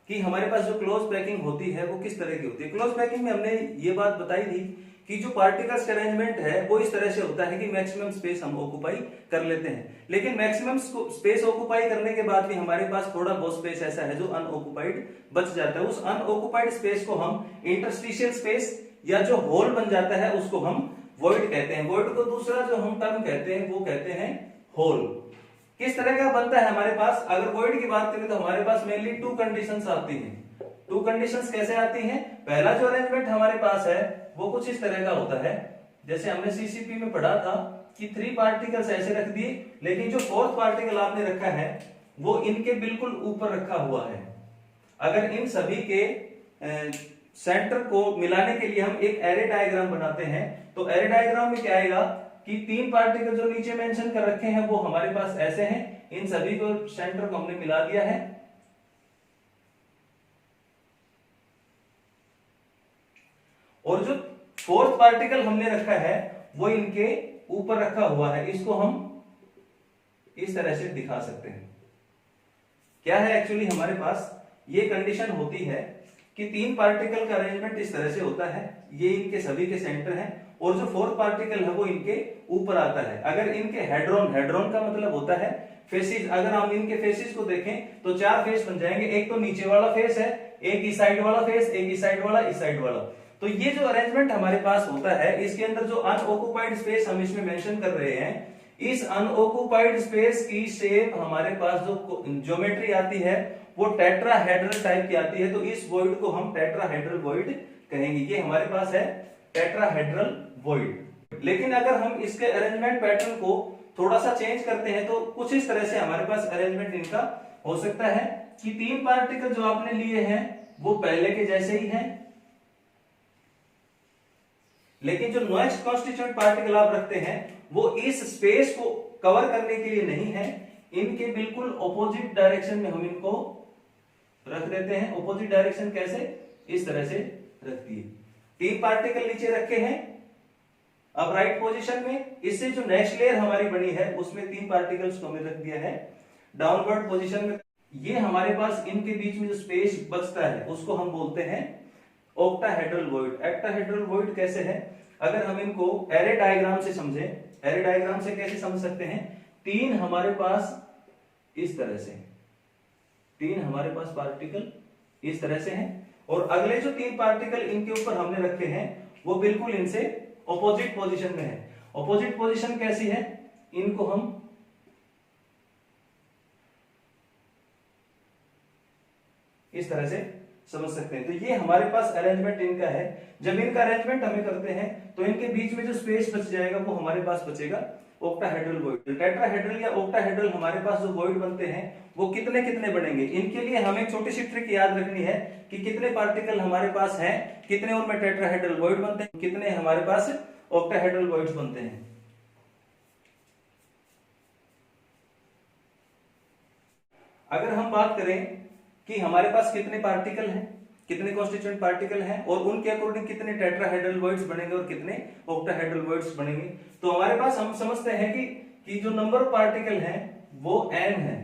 कि हमारे पास जो क्लोज पैकिंग होती है वो किस तरह की होती है। क्लोज पैकिंग में हमने ये बात बताई थी कि जो पार्टिकल्स का अरेंजमेंट है वो इस तरह से होता है कि मैक्सिमम स्पेस हम ऑक्यूपाई कर लेते हैं, लेकिन मैक्सिमम स्पेस ऑक्यूपाई करने के बाद भी हमारे पास थोड़ा बहुत स्पेस ऐसा है जो अनऑक्यूपाइड बच जाता है। उस अनऑक्यूपाइड स्पेस को हम इंटरस्टिशियल स्पेस या जो होल बन जाता है उसको हम वॉइड कहते हैं। वॉइड को दूसरा जो हम टर्म कहते हैं वो कहते हैं होल। किस तरह का बनता है हमारे पास, अगर वॉइड की बात करें तो हमारे पास मेनली टू कंडीशंस आती हैं। टू कंडीशंस कैसे आती हैं? पहला जो अरेंजमेंट हमारे पास है वो कुछ इस तरह का होता है, जैसे हमने सीसीपी में पढ़ा था कि 3 पार्टिकल्स ऐसे रख दिए, लेकिन जो 4th पार्टिकल आपने रखा है वो इनके बिल्कुल ऊपर रखा हुआ है। अगर इन सभी के सेंटर को मिलाने के लिए हम एक एरे डायग्राम बनाते हैं तो एरे डायग्राम में क्या आएगा कि 3 पार्टिकल जो नीचे मेंशन कर रखे हैं वो हमारे पास ऐसे हैं, इन सभी को सेंटर को हमने मिला दिया है। और जो 4th पार्टिकल हमने रखा है वो इनके ऊपर रखा हुआ है, इसको हम इस तरह से दिखा सकते हैं। क्या है एक्चुअली हमारे पास ये कंडीशन होती है कि 3 पार्टिकल का अरेंजमेंट इस तरह से होता है, ये इनके सभी के सेंटर हैं और जो 4th पार्टिकल है वो इनके ऊपर आता है। अगर इनके हेड्रॉन का मतलब होता है फेसिस, अगर हम इनके फेसिस को देखें तो 4 फेस बन जाएंगे। एक तो नीचे वाला फेस है, एक इस साइड वाला फेस, एक इस साइड वाला, इस साइड वाला। तो ये जो अरेंजमेंट हमारे पास होता है इसके अंदर जो अनऑक्यूपाइड स्पेस हम इसमें मेंशन कर रहे हैं, इस अनऑक्यूपाइड स्पेस की शेप हमारे पास जो ज्योमेट्री आती है वो टेट्राहेड्रल टाइप की आती है। तो इस वॉइड को हम टेट्राहेड्रल वॉइड कहेंगे। ये हमारे पास है टेट्राहेड्रल वॉइड। लेकिन अगर हम इसके अरेंजमेंट पैटर्न को थोड़ा सा चेंज करते हैं तो कुछ इस तरह से हमारे पास अरेंजमेंट इनका हो सकता है कि 3 पार्टिकल जो आपने लिए हैं वो पहले के जैसे ही हैं, लेकिन जो नेक्स्ट कॉन्स्टिट्यूएंट पार्टिकल आप रखते हैं वो इस स्पेस को कवर करने के लिए नहीं है, इनके बिल्कुल ऑपोजिट डायरेक्शन में हम इनको रख देते हैं। ऑपोजिट डायरेक्शन कैसे? इस तरह से रख दिए। 3 पार्टिकल नीचे रखे हैं अब राइट पोजीशन में, इससे जो नेक्स्ट लेयर हमारी बनी है उसमें 3 पार्टिकल्स को हमने रख दिया है डाउनवर्ड पोजीशन में। ये हमारे पास इनके बीच में जो स्पेस बचता है उसको हम बोलते हैं ऑक्टाहेड्रल वॉइड। ऑक्टाहेड्रल वॉइड कैसे है? अगर हम इनको एरे डायग्राम से समझें, एरे डायग्राम से कैसे समझ सकते हैं? 3 हमारे पास इस तरह से, 3 हमारे पास पार्टिकल इस तरह से हैं और अगले जो 3 पार्टिकल इनके ऊपर हमने रखे हैं वो बिल्कुल इनसे ऑपोजिट पोजीशन में है। ऑपोजिट पोजीशन कैसी है? इनको हम इस तरह से समझ सकते हैं। तो ये हमारे पास अरेंजमेंट इनका है। जब इनका अरेंजमेंट हमें करते हैं तो इनके बीच में जो स्पेस बच जाएगा वो हमारे पास बचेगा ऑक्टाहेड्रल वॉइड। टेट्राहेड्रल या ऑक्टाहेड्रल हमारे पास जो वॉइड बनते हैं वो कितने कितने बनेंगे, इनके लिए हमें एक छोटी सी ट्रिक याद रखनी है कि कितने पार्टिकल हमारे पास हैं, कितने उनमें टेट्राहेड्रल वॉइड बनते हैं, कितने हमारे पास ऑक्टाहेड्रल वॉइड्स बनते हैं। अगर हम बात करें कि हमारे पास कितने पार्टिकल हैं, कितने कॉन्स्टिट्यूएंट पार्टिकल हैं और उनके अकॉर्डिंग कितने टेट्राहेड्रल वॉइड्स बनेंगे और कितने ऑक्टाहेड्रल वॉइड्स बनेंगे, तो हमारे पास हम समझते हैं कि जो नंबर ऑफ पार्टिकल हैं वो n है।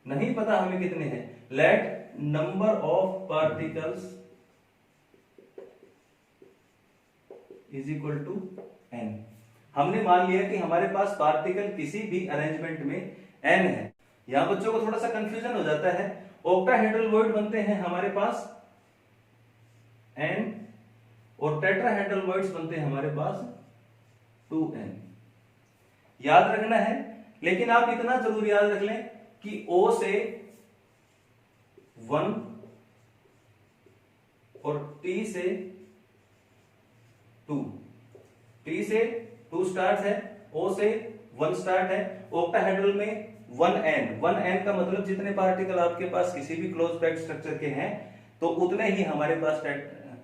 नहीं पता हमें कितने हैं, let number of particles is equal to n। हमने मान लिया कि हमारे पास पार्टिकल किसी भी अरेंजमेंट में n है। यहां बच्चों को थोड़ा सा कंफ्यूजन हो जाता है। ऑक्टाहेड्रल वॉइड बनते हैं हमारे पास n और टेट्राहेड्रल वॉइड्स बनते हैं हमारे पास 2n। याद रखना है, लेकिन आप इतना जरूर याद रख लें कि O से 1 और T से 2, T से 2 स्टार्ट है, O से 1 स्टार्ट है। ऑक्टाहेड्रल में 1n का मतलब जितने पार्टिकल आपके पास किसी भी क्लोज पैक्ड स्ट्रक्चर के हैं तो उतने ही हमारे पास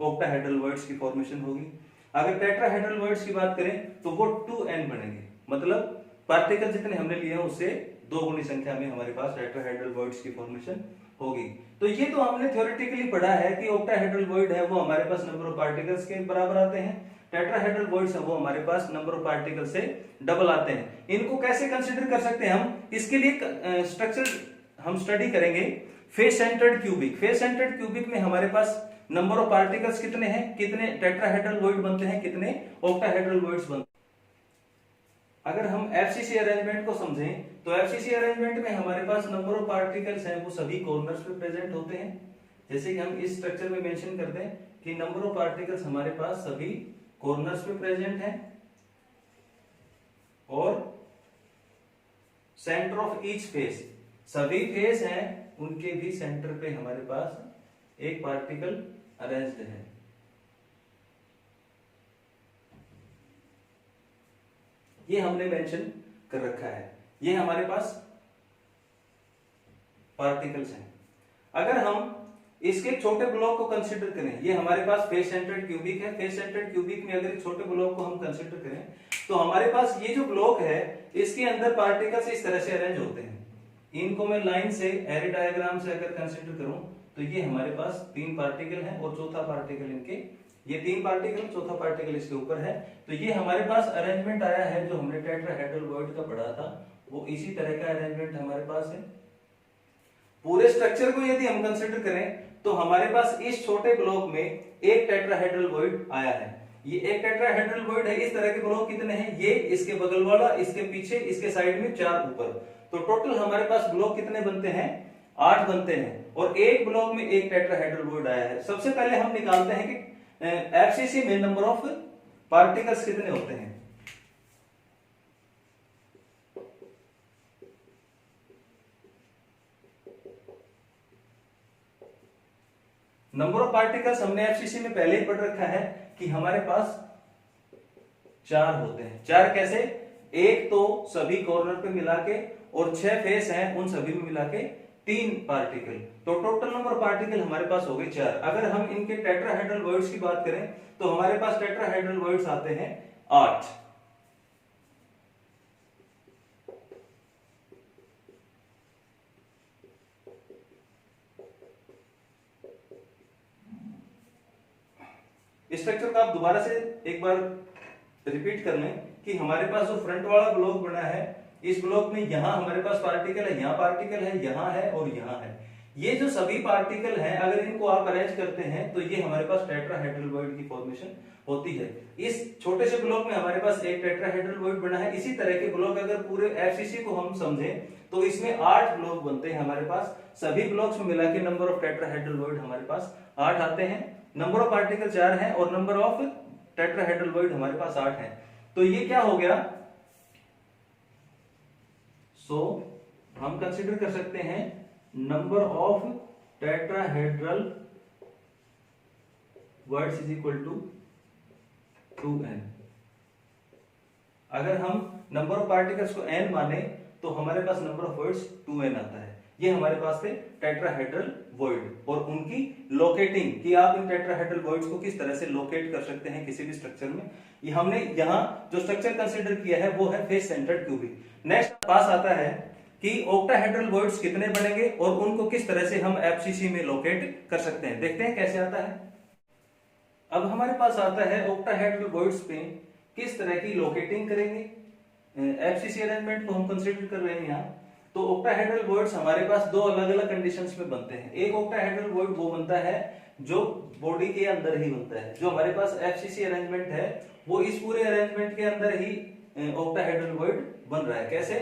ऑक्टाहेड्रल वॉइड्स की फॉर्मेशन होगी। अगर टेट्राहेड्रल वॉइड्स की बात करें तो वो 2n बनेंगे, मतलब पार्टिकल जितने हमने लिए हैं उससे 2 गुनी संख्या में हमारे पास टेट्राहेड्रल वॉइड्स की फॉर्मेशन होगी। तो ये तो हमने थ्योरेटिकली पढ़ा है कि ऑक्टाहेड्रल वॉइड है वो हमारे पास नंबर ऑफ पार्टिकल्स के बराबर आते हैं, टेट्राहेड्रल वॉइड्स है वो हमारे पास नंबर ऑफ पार्टिकल से डबल आते हैं। इनको कैसे कंसीडर कर सकते हैं हम, इसके लिए स्ट्रक्चर हम स्टडी करेंगे। Face centred cubic, face centred cubic में हमारे पास नंबर ऑफ पार्टिकल्स कितने हैं, कितने टेट्राहेड्रल वॉइड बनते हैं, कितने ऑक्टाहेड्रल वॉइड्स बनते हैं। अगर हम एफसीसी अरेंजमेंट को समझें तो एफसीसी अरेंजमेंट में हमारे पास नंबर ऑफ पार्टिकल्स हैं वो सभी कॉर्नर्स पे प्रेजेंट होते हैं। जैसे कि हम इस स्ट्रक्चर में मेंशन करते हैं कि नंबर ऑफ पार्टिकल्स हमारे पास सभी कॉर्नर्स पे प्रेजेंट हैं और सेंटर ऑफ ईच फेस, सभी फेस हैं उनके भी सेंटर पे हमारे पास एक पार्टिकल अरेंज्ड है। ये हमने मेंशन कर रखा है, ये हमारे पास पार्टिकल्स हैं। अगर हम इसके छोटे ब्लॉक को कंसीडर करें, ये हमारे पास फेस सेंटर्ड क्यूबिक है, फेस सेंटर्ड क्यूबिक में अगर छोटे ब्लॉक को हम कंसीडर करें तो हमारे पास ये जो ब्लॉक है इसके अंदर पार्टिकल्स इस तरह से अरेंज होते हैं। इनको मैं लाइन से एरे डायग्राम से अगर कंसीडर करूं तो ये हमारे पास 3 पार्टिकल हैं और चौथा पार्टिकल इनके, ये 3 पार्टिकल चौथा पार्टिकल इसके ऊपर है। तो ये हमारे पास अरेंजमेंट आया है जो हमने टेट्राहेड्रल वॉइड का पढ़ा था, वो इसी तरह का अरेंजमेंट हमारे पास है। पूरे स्ट्रक्चर को यदि हम कंसीडर करें तो हमारे पास इस छोटे ब्लॉक में एक टेट्राहेड्रल वॉइड आया है। ये एक टेट्राहेड्रल वॉइड है। इस तरह के ब्लॉक कितने हैं, ये, इसके बगल वाला, इसके पीछे, इसके साइड में 4 ऊपर, तो टोटल हमारे पास ब्लॉक कितने बनते हैं, 8 बनते हैं और एक ब्लॉक में एक टेट्राहेड्रल वॉइड आया है। सबसे पहले हम निकालते हैं कि एफसीसी में नंबर ऑफ पार्टिकल्स कितने होते हैं। नंबर ऑफ पार्टिकल्स हमने एफसीसी में पहले ही पढ़ रखा है कि हमारे पास 4 होते हैं। 4 कैसे, एक तो सभी कॉर्नर पे मिला के और 6 फेस हैं उन सभी में मिला के 3 पार्टिकल, तो टोटल नंबर पार्टिकल हमारे पास हो गए 4। अगर हम इनके टेट्राहेड्रल वॉइड्स की बात करें तो हमारे पास टेट्राहेड्रल वॉइड्स आते हैं 8। स्ट्रक्चर को आप दोबारा से एक बार रिपीट कर लें कि हमारे पास जो फ्रंट वाला ब्लॉक बना है, इस ब्लॉक में यहां हमारे पास पार्टिकल है, यहां पार्टिकल है, यहां है और यहां है। ये जो सभी पार्टिकल हैं अगर इनको आप अरेंज करते हैं तो ये हमारे पास टेट्राहेड्रल वॉइड की फॉर्मेशन होती है। इस छोटे से ब्लॉक में हमारे पास एक टेट्राहेड्रल वॉइड बना है। इसी तरह के ब्लॉक अगर पूरे एफसीसी को हम समझें तो इसमें 8 ब्लॉक बनते हैं हमारे पास। सभी ब्लॉक्स में मिला के नंबर ऑफ टेट्राहेड्रल वॉइड हमारे पास 8 आते हैं। नंबर ऑफ पार्टिकल 4 है और नंबर ऑफ टेट्राहेड्रल वॉइड हमारे पास 8 है। तो ये क्या हो गया, हम कंसीडर कर सकते हैं number of tetrahedral voids is equal to 2n। अगर हम नंबर ऑफ पार्टिकल्स को n माने तो हमारे पास नंबर ऑफ वर्ड्स 2n आता है। ये हमारे पास थे टेट्राहेड्रल वॉइड और उनकी लोकेटिंग कि आप इन टेट्राहेड्रल वॉइड्स को किस तरह से लोकेट कर सकते हैं किसी भी स्ट्रक्चर में। ये हमने यहां जो स्ट्रक्चर कंसीडर किया है वो है फेस सेंटर्ड क्यूबिक। नेक्स्ट पास आता है कि ऑक्टाहेड्रल वॉइड्स कितने बनेंगे और उनको किस तरह से हम एफसीसी में लोकेट कर सकते हैं। देखते हैं कैसे आता है। अब हमारे पास आता है ऑक्टाहेड्रल वॉइड्स पे किस तरह की लोकेटिंग करेंगे। एफसीसी अरेंजमेंट को हम कंसीडर कर रहे हैं यहाँ। तो ऑक्टाहेड्रल वॉइड्स हमारे पास 2 अलग अलग कंडीशंस में बनते हैं। एक ऑक्टाहेड्रल वॉइड वो बनता है जो बॉडी के अंदर ही बनता है। जो हमारे पास एफसीसी अरेंजमेंट है वो इस पूरे अरेंजमेंट के अंदर ही ऑक्टाहेड्रल वॉइड बन रहा है। कैसे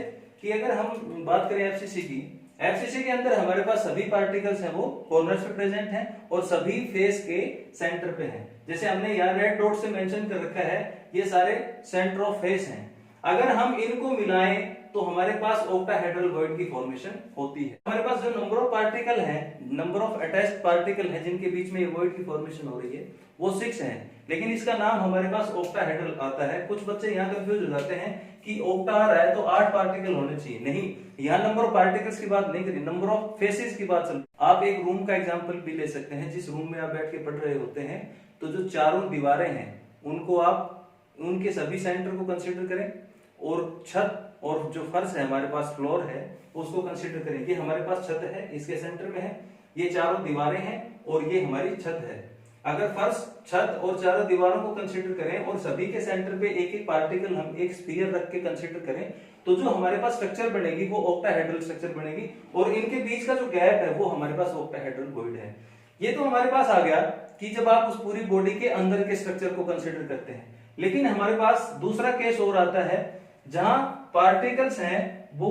कि अगर हम बात करें एफसीसी की, एफसीसी के अंदर हमारे पास सभी पार्टिकल्स हैं वो कॉर्नर्स पे प्रेजेंट हैं और सभी फेस के सेंटर पे हैं। जैसे हमने यहाँ रेड डॉट से मेंशन कर रखा है ये सारे सेंटर ऑफ फेस हैं। अगर हम इनको मिलाएं तो हमारे पास ऑक्टाहेड्रल वॉइड की फॉर्मेशन होती है। हमारे पास जो नंबर ऑफ पार्टिकल है, नंबर ऑफ अटैच्ड पार्टिकल है जिनके बीच में ये वॉइड की फॉर्मेशन हो रही है वो 6 है, लेकिन इसका नाम हमारे पास ऑक्टाहेड्रल आता है। कुछ बच्चे यहाँ कंफ्यूज हो जाते हैं कि ऑक्टा आ रहा है तो 8 पार्टिकल होने चाहिए। नहीं, यहाँ नंबर ऑफ पार्टिकल्स की बात नहीं करी, नंबर ऑफ फेसेस की बात चल। आप एक रूम का एग्जाम्पल भी ले सकते हैं। जिस रूम में आप बैठ के पढ़ रहे होते हैं तो जो चारों दीवारें हैं उनको आप उनके सभी सेंटर को कंसिडर करें और छत और जो फर्श है हमारे पास फ्लोर है उसको कंसीडर करें। ये हमारे पास छत है, इसके सेंटर में है, ये चारों दीवारें हैं और ये हमारी छत है। अगर फर्श, छत और चारों दीवारों को कंसीडर करें और सभी के सेंटर पे एक एक पार्टिकल हम एक स्फीयर रख के कंसीडर करें, तो जो हमारे पास स्ट्रक्चर बनेगी वो ऑक्टाहेड्रल स्ट्रक्चर बनेगी, और इनके बीच का जो गैप है वो हमारे पास ऑक्टाहेड्रल वॉइड है। ये तो हमारे पास आ गया कि जब आप उस पूरी बॉडी के अंदर के स्ट्रक्चर को कंसीडर करते हैं। लेकिन हमारे पास दूसरा केस और आता है जहां पार्टिकल्स हैं वो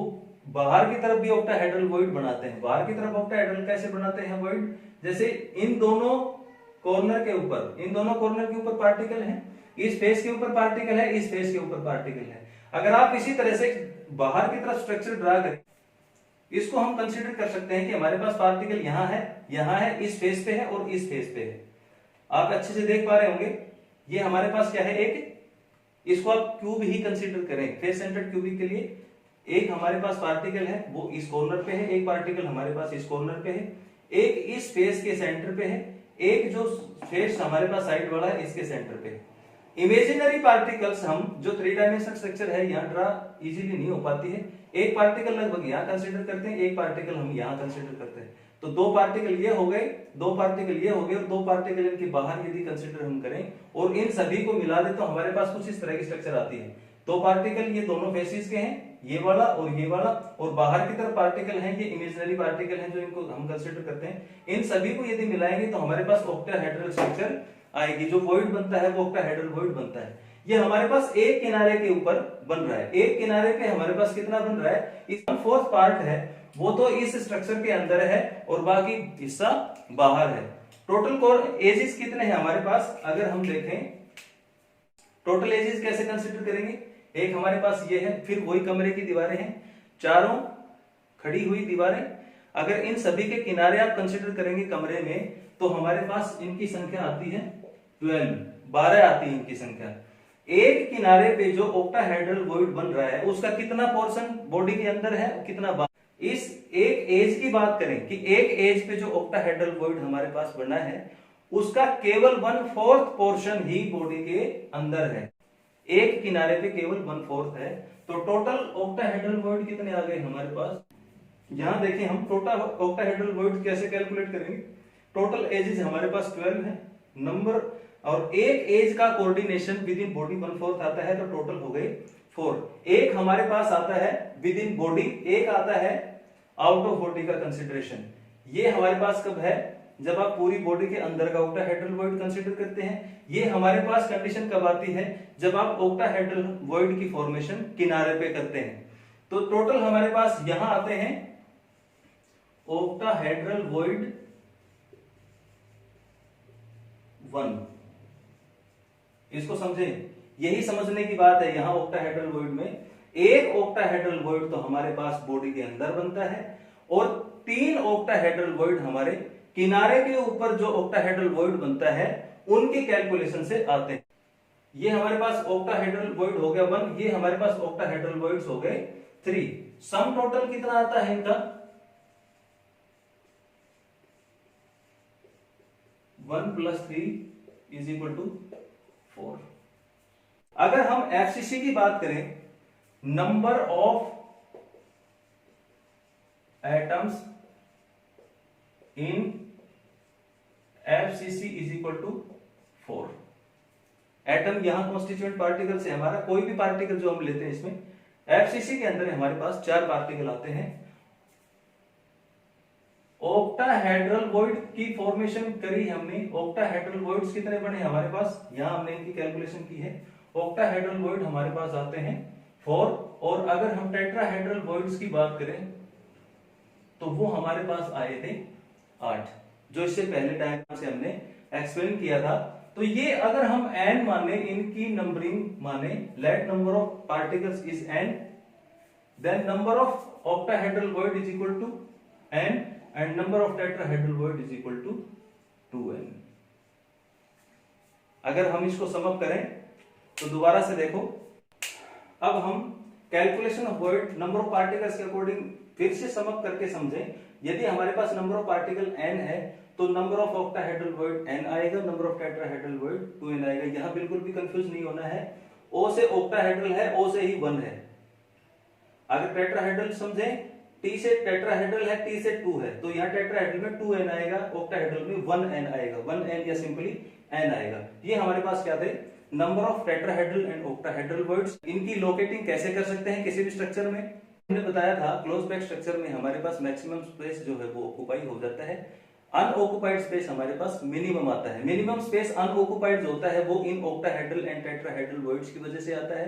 बाहर की तरफ भी ऑक्टाहेड्रल वॉइड बनाते हैं। बाहर की तरफ ऑक्टाहेड्रल कैसे बनाते हैं वॉइड? जैसे इन दोनों कॉर्नर के ऊपर पार्टिकल है, इस फेस के ऊपर पार्टिकल है, इस फेस के ऊपर पार्टिकल है। अगर आप इसी तरह से बाहर की तरफ स्ट्रक्चर ड्रा करें, इसको हम कंसीडर कर सकते हैं कि हमारे पास पार्टिकल यहाँ है, इस फेस पे है और इस फेस पे है। आप अच्छे से देख पा रहे होंगे, ये हमारे पास क्या है, एक, इसको आप क्यूब ही कंसीडर करें फेस सेंटर्ड क्यूबिक के लिए। एक हमारे पास पार्टिकल है वो इस कॉर्नर पे है, एक पार्टिकल हमारे पास इस कॉर्नर पे है, एक इस फेस के सेंटर पे है, एक जो फेस हमारे पास साइड वाला है इसके सेंटर पे। इमेजिनरी पार्टिकल्स हम जो 3 डायमेंशनल स्ट्रक्चर है यहाँ ड्रा इजीली नहीं हो पाती है। एक पार्टिकल लगभग यहाँ कंसीडर करते हैं, एक पार्टिकल हम यहाँ कंसीडर करते हैं, तो 2 पार्टिकल ये हो गए, 2 पार्टिकल ये हो गए, और 2 पार्टिकल इनके बाहर यदि कंसीडर हम करें और इन सभी को मिला दे तो हमारे पास कुछ इस तरह की स्ट्रक्चर आती है। 2 पार्टिकल ये दोनों फेसिस के हैं, ये वाला और ये वाला, और बाहर की तरफ पार्टिकल हैं, ये इमेजिनरी पार्टिकल हैं जो इनको हम कंसीडर करते हैं। इन सभी को यदि मिलाएंगे तो हमारे पास ऑक्टाहेड्रल स्ट्रक्चर आएगी, जो वॉइड बनता है वो ऑक्टाहेड्रल वॉइड बनता है। ये हमारे पास एक किनारे के ऊपर बन रहा है, एक किनारे पे हमारे पास कितना बन रहा है, इस 1/4 पार्ट है वो तो इस स्ट्रक्चर के अंदर है और बाकी हिस्सा बाहर है। टोटल कोर एजेस कितने हैं हमारे पास? अगर हम देखें टोटल एजेस कैसे कंसीडर करेंगे, एक हमारे पास ये है, फिर वही कमरे की दीवारें हैं, चारों खड़ी हुई दीवारें। अगर इन सभी के किनारे आप कंसीडर करेंगे कमरे में तो हमारे पास इनकी संख्या आती है 12 आती है इनकी संख्या। एक किनारे पे जो ऑक्टाहेड्रल वॉइड बन रहा है उसका कितना पोर्शन बॉडी के अंदर है, कितना बाहर। इस एक एज की बात करें कि एक एज पे जो ऑक्टाहेड्रल वॉइड हमारे पास बना है उसका केवल 1/4 पोर्शन ही बॉडी के अंदर है, एक किनारे पे केवल 1/4 है। तो टोटल ऑक्टाहेड्रल वॉइड कितने आ गए हमारे पास? यहां देखिए हम टोटल ऑक्टाहेड्रल वॉइड कैसे कैलकुलेट करेंगे। टोटल एजेस हमारे पास 12 है, नंबर और एक एज का कोऑर्डिनेशन विद इन बॉडी 1/4 आता है, तो टोटल हो गए 4। एक हमारे पास आता है विद इन बॉडी, एक आता है आउट ऑफ बॉडी का कंसिडरेशन। ये हमारे पास कब है? जब आप पूरी बॉडी के अंदर का ऑक्टाहेड्रल वॉइड कंसीडर करते हैं। ये हमारे पास कंडीशन कब आती है? जब आप ऑक्टाहेड्रल वॉइड की फॉर्मेशन किनारे पे करते हैं। तो टोटल हमारे पास यहां आते हैं ऑक्टाहेड्रल वॉइड 1। इसको समझें, यही समझने की बात है। यहां ऑक्टाहेड्रल वॉइड में एक ऑक्टाहेड्रल वॉइड तो हमारे पास बॉडी के अंदर बनता है और 3 ऑक्टाहेड्रल वॉइड हमारे किनारे के ऊपर जो ऑक्टाहेड्रल वॉइड बनता है उनके कैलकुलेशन से आते हैं। ये हमारे पास ऑक्टाहेड्रल वॉइड हो गया 1, ये हमारे पास ऑक्टाहेड्रल वॉइड्स हो गए 3। सम टोटल कितना आता है इनका? 1 + 3 = 4। अगर हम एफसीसी की बात करें, number of atoms in FCC = 4। Atom यहां कॉन्स्टिट्यूएंट पार्टिकल से हमारा कोई भी पार्टिकल जो हम लेते हैं इसमें एफसीसी के अंदर हमारे पास 4 पार्टिकल आते हैं। ऑक्टाहेड्रल वॉइड की फॉर्मेशन करी हमने। ऑक्टाहेड्रल वॉइड्स कितने बने हमारे पास? यहां हमने इनकी कैलकुलेशन की है। ऑक्टाहेड्रल वॉइड हमारे पास आते हैं 4। और अगर हम टेट्राहेड्रल वॉइड्स की बात करें तो वो हमारे पास आए थे 8, जो इससे पहले टाइम से हमने एक्सप्लेन किया था। तो ये अगर हम n माने, इनकी नंबरिंग माने, let number of particles is n, then number of octahedral void = n and number of tetrahedral void = 2n। अगर हम इसको सम अप करें तो दोबारा से देखो, अब हम calculation of void number of particles के अकॉर्डिंग फिर से सम अप करके समझें। यदि हमारे पास नंबर ऑफ पार्टिकल n है तो number of octahedral void n आएगा, number of tetrahedral void 2n आएगा। यहां बिल्कुल भी कंफ्यूज नहीं होना है। O से ऑक्टाहेड्रल है, O से ही 1 है। अगर टेट्राहेड्रल समझें, टी से टेट्राहेड्रल है, टी से 2 है, तो यहाँ टेट्राहेड्रल में 2n आएगा, ऑक्टाहेड्रल में 1n आएगा, 1n या सिंपली n आएगा। ये हमारे पास क्या थे, number of tetrahedral and octahedral words. इनकी लोकेटिंग कैसे कर सकते हैं किसी भी स्ट्रक्चर में, हमने बताया था क्लोज पैक स्ट्रक्चर में हमारे पास मैक्सिमम स्पेस जो है वो ऑक्युपाई हो जाता है, अनऑक्युपाइड स्पेस हमारे पास मिनिमम आता है। मिनिमम स्पेस अनऑक्युपाइड जो होता है वो in octahedral and tetrahedral words की वजह से आता है।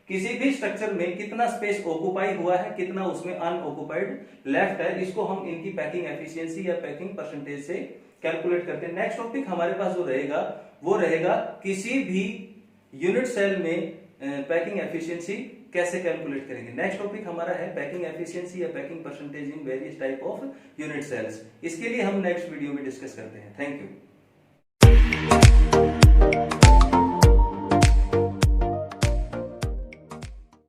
किसी भी स्ट्रक्चर में कितना स्पेस ऑक्युपाई हुआ है, कितना उसमें अनऑक्युपाइड लेफ्ट है, इसको हम इनकी पैकिंग एफिशिएंसी या पैकिंग परसेंटेज से कैलकुलेट करते हैं। नेक्स्ट टॉपिक हमारे पास जो रहेगा वो रहेगा किसी भी यूनिट सेल में पैकिंग एफिशिएंसी कैसे कैलकुलेट करेंगे। नेक्स्ट टॉपिक हमारा है पैकिंग एफिशिएंसी या packing percentage in various type of unit cells. इसके लिए हम नेक्स्ट वीडियो में डिस्कस करते हैं। Thank you.